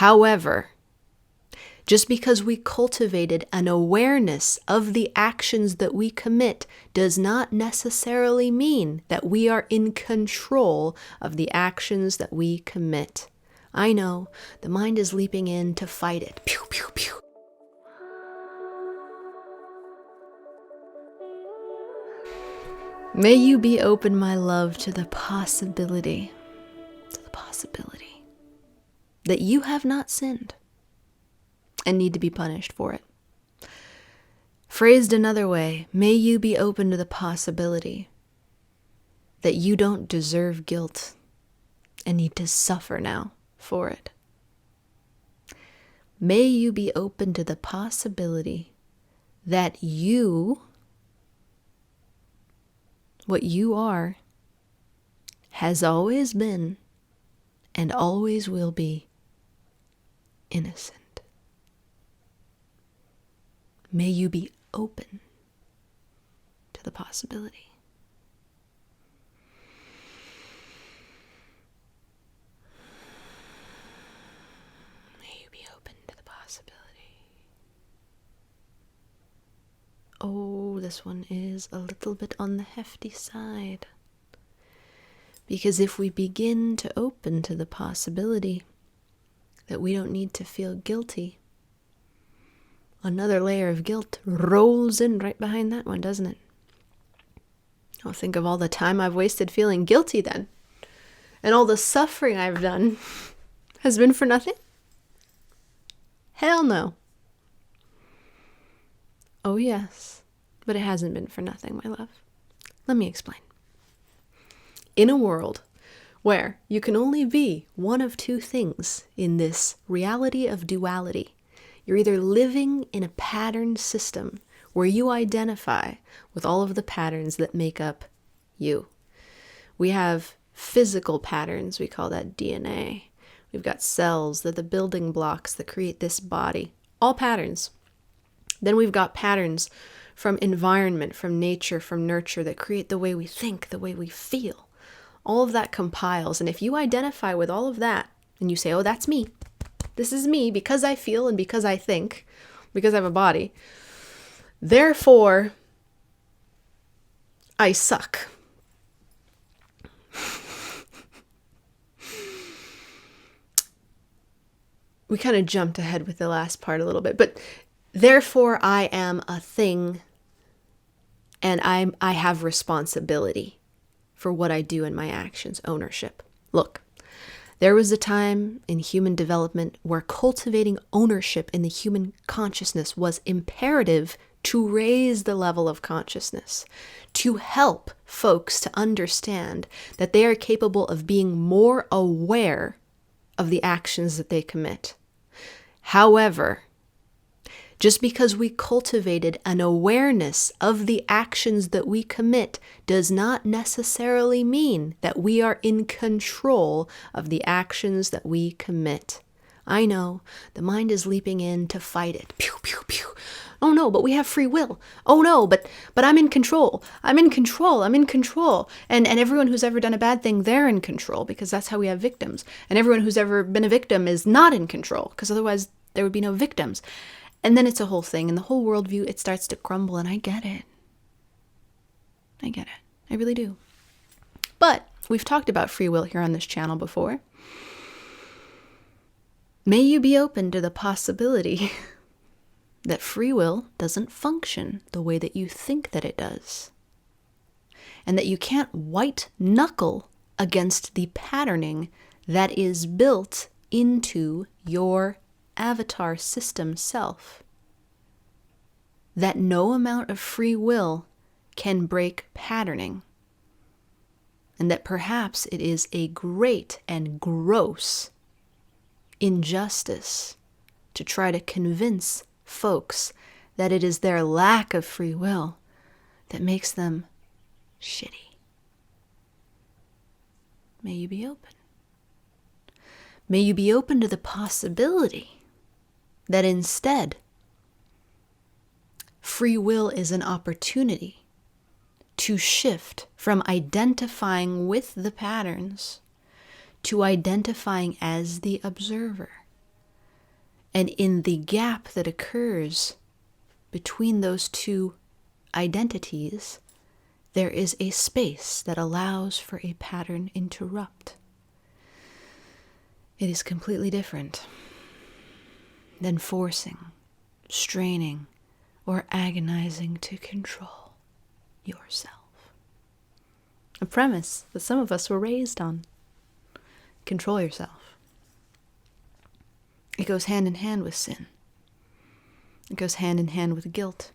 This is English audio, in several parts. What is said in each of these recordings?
However, just because we cultivated an awareness of the actions that we commit does not necessarily mean that we are in control of the actions that we commit. I know, the mind is leaping in to fight it. Pew, pew, pew. May you be open, my love, to the possibility that you have not sinned and need to be punished for it. Phrased another way, may you be open to the possibility that you don't deserve guilt and need to suffer now for it. May you be open to the possibility that you, what you are, has always been and always will be innocent. May you be open to the possibility. May you be open to the possibility. Oh, this one is a little bit on the hefty side. Because if we begin to open to the possibility that we don't need to feel guilty, another layer of guilt rolls in right behind that one, doesn't it? Oh, think of all the time I've wasted feeling guilty then. And all the suffering I've done has been for nothing? Hell no. Oh yes, but it hasn't been for nothing, my love. Let me explain. In a world where you can only be one of two things in this reality of duality, you're either living in a patterned system where you identify with all of the patterns that make up you. We have physical patterns, we call that DNA. We've got cells, that the building blocks that create this body, all patterns. Then we've got patterns from environment, from nature, from nurture that create the way we think, the way we feel. All of that compiles, and if you identify with all of that, and you say, oh, that's me, this is me because I feel and because I think, because I have a body, therefore, I suck. We kind of jumped ahead with the last part a little bit, but therefore I am a thing, and I have responsibility for what I do in my actions, ownership. Look, there was a time in human development where cultivating ownership in the human consciousness was imperative to raise the level of consciousness, to help folks to understand that they are capable of being more aware of the actions that they commit. However, just because we cultivated an awareness of the actions that we commit does not necessarily mean that we are in control of the actions that we commit. I know, the mind is leaping in to fight it. Pew, pew, pew. Oh no, but we have free will. Oh no, but I'm in control. I'm in control. I'm in control. And everyone who's ever done a bad thing, they're in control because that's how we have victims. And everyone who's ever been a victim is not in control because otherwise there would be no victims. And then it's a whole thing, and the whole worldview, it starts to crumble, and I get it. I really do. But we've talked about free will here on this channel before. May you be open to the possibility that free will doesn't function the way that you think that it does. And that you can't white knuckle against the patterning that is built into your avatar system self. That no amount of free will can break patterning. And that perhaps it is a great and gross injustice to try to convince folks that it is their lack of free will that makes them shitty. May you be open. May you be open to the possibility that instead, free will is an opportunity to shift from identifying with the patterns to identifying as the observer, And in the gap that occurs between those two identities, there is a space that allows for a pattern interrupt. It is completely different than forcing, straining, or agonizing to control yourself. A premise that some of us were raised on. Control yourself. It goes hand in hand with sin. It goes hand in hand with guilt.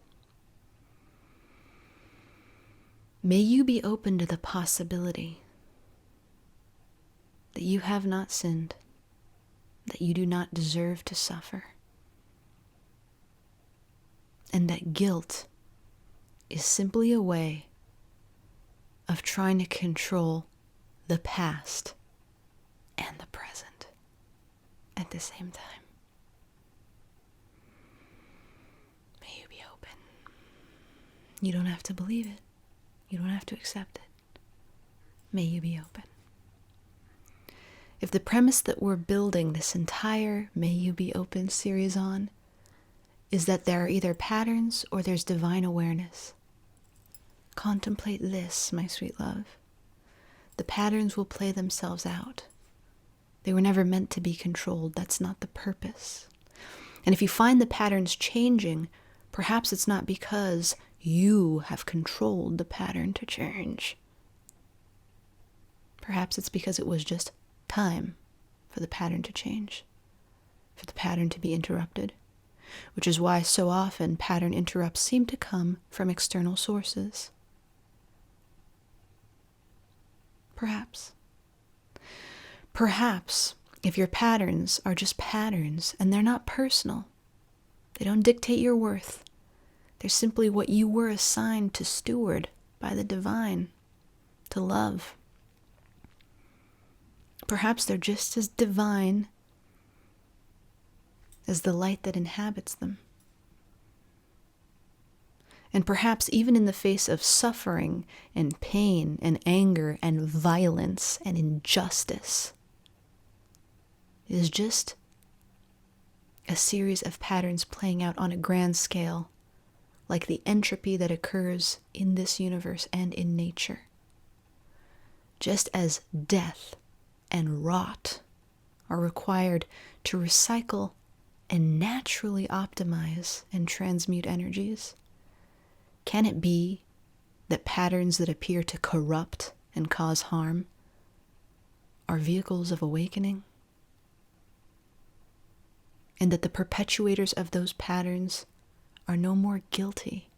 May you be open to the possibility that you have not sinned, that you do not deserve to suffer, and that guilt is simply a way of trying to control the past and the present at the same time. May you be open. You don't have to believe it. You don't have to accept it. May you be open. If the premise that we're building this entire May You Be Open series on is that there are either patterns or there's divine awareness, contemplate this, my sweet love. The patterns will play themselves out. They were never meant to be controlled. That's not the purpose. And if you find the patterns changing, perhaps it's not because you have controlled the pattern to change. Perhaps it's because it was just time for the pattern to change, for the pattern to be interrupted, which is why so often pattern interrupts seem to come from external sources. Perhaps. Perhaps if your patterns are just patterns and they're not personal, they don't dictate your worth, they're simply what you were assigned to steward by the divine, to love. Perhaps they're just as divine as the light that inhabits them. And perhaps even in the face of suffering and pain and anger and violence and injustice, it is just a series of patterns playing out on a grand scale, like the entropy that occurs in this universe and in nature. Just as death and rot are required to recycle and naturally optimize and transmute energies, can it be that patterns that appear to corrupt and cause harm are vehicles of awakening? And that the perpetuators of those patterns are no more guilty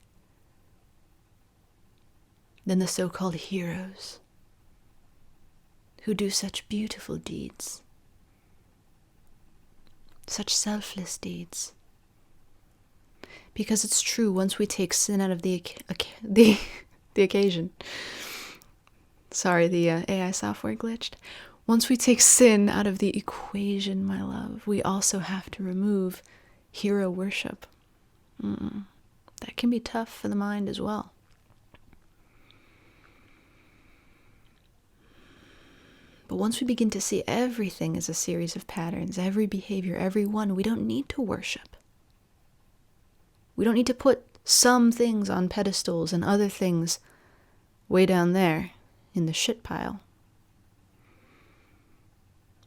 than the so-called heroes who do such beautiful deeds, such selfless deeds. Because it's true, once we take sin out of the occasion, sorry, the AI software glitched. Once we take sin out of the equation, my love, we also have to remove hero worship. That can be tough for the mind as well. But once we begin to see everything as a series of patterns, every behavior, every one, we don't need to worship. We don't need to put some things on pedestals and other things way down there in the shit pile.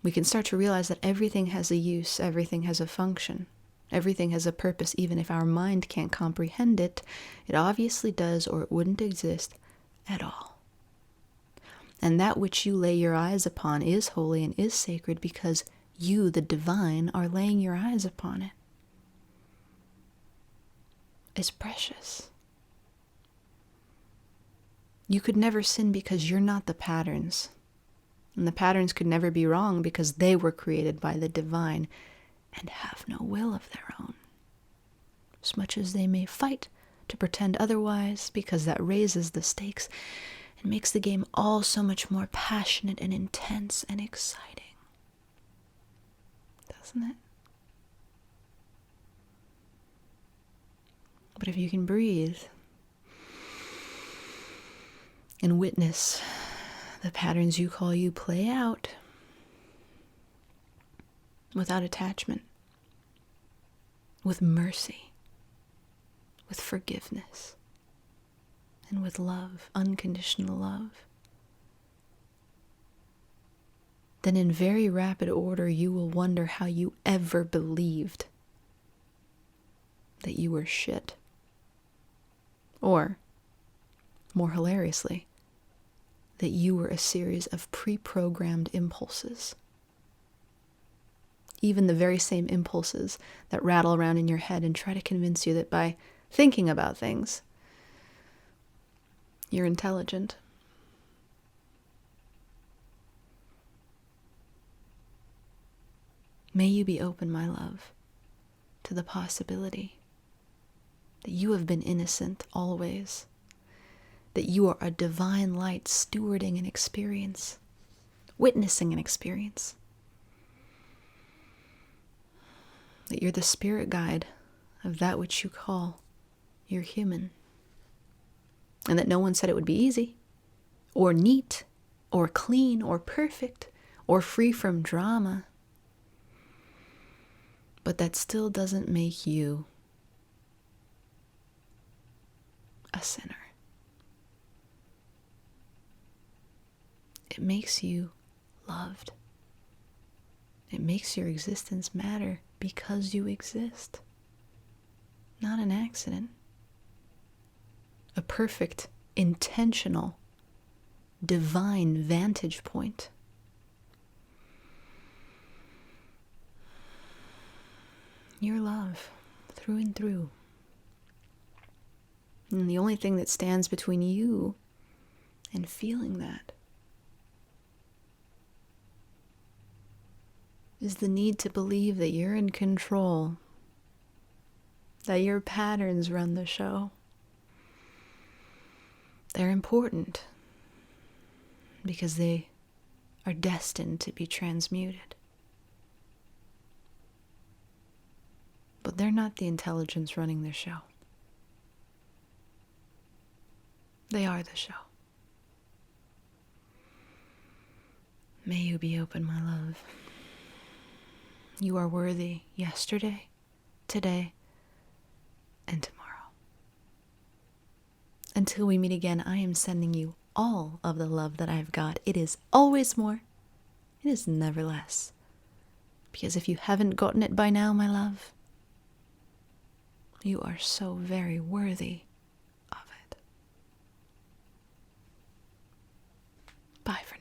We can start to realize that everything has a use, everything has a function, everything has a purpose. Even if our mind can't comprehend it, it obviously does, or it wouldn't exist at all. And that which you lay your eyes upon is holy and is sacred because you, the divine, are laying your eyes upon it. It's precious. You could never sin because you're not the patterns. And the patterns could never be wrong because they were created by the divine and have no will of their own. As much as they may fight to pretend otherwise, because that raises the stakes and makes the game all so much more passionate and intense and exciting. Doesn't it? But if you can breathe and witness the patterns you call you play out without attachment, with mercy, with forgiveness, and with love, unconditional love, then in very rapid order you will wonder how you ever believed that you were shit. Or, more hilariously, that you were a series of pre-programmed impulses. Even the very same impulses that rattle around in your head and try to convince you that by thinking about things, you're intelligent. May you be open, my love, to the possibility that you have been innocent always, that you are a divine light stewarding an experience, witnessing an experience, that you're the spirit guide of that which you call your human, and that no one said it would be easy, or neat, or clean, or perfect, or free from drama, but that still doesn't make you a sinner. It makes you loved. It makes your existence matter because you exist. Not an accident. A perfect, intentional, divine vantage point. You're love, through and through. And the only thing that stands between you and feeling that is the need to believe that you're in control, that your patterns run the show. They're important because they are destined to be transmuted. But they're not the intelligence running the show. They are the show. May you be open, my love. You are worthy yesterday, today, and tomorrow. Until we meet again, I am sending you all of the love that I've got. It is always more. It is never less. Because if you haven't gotten it by now, my love, you are so very worthy of it. Bye for now.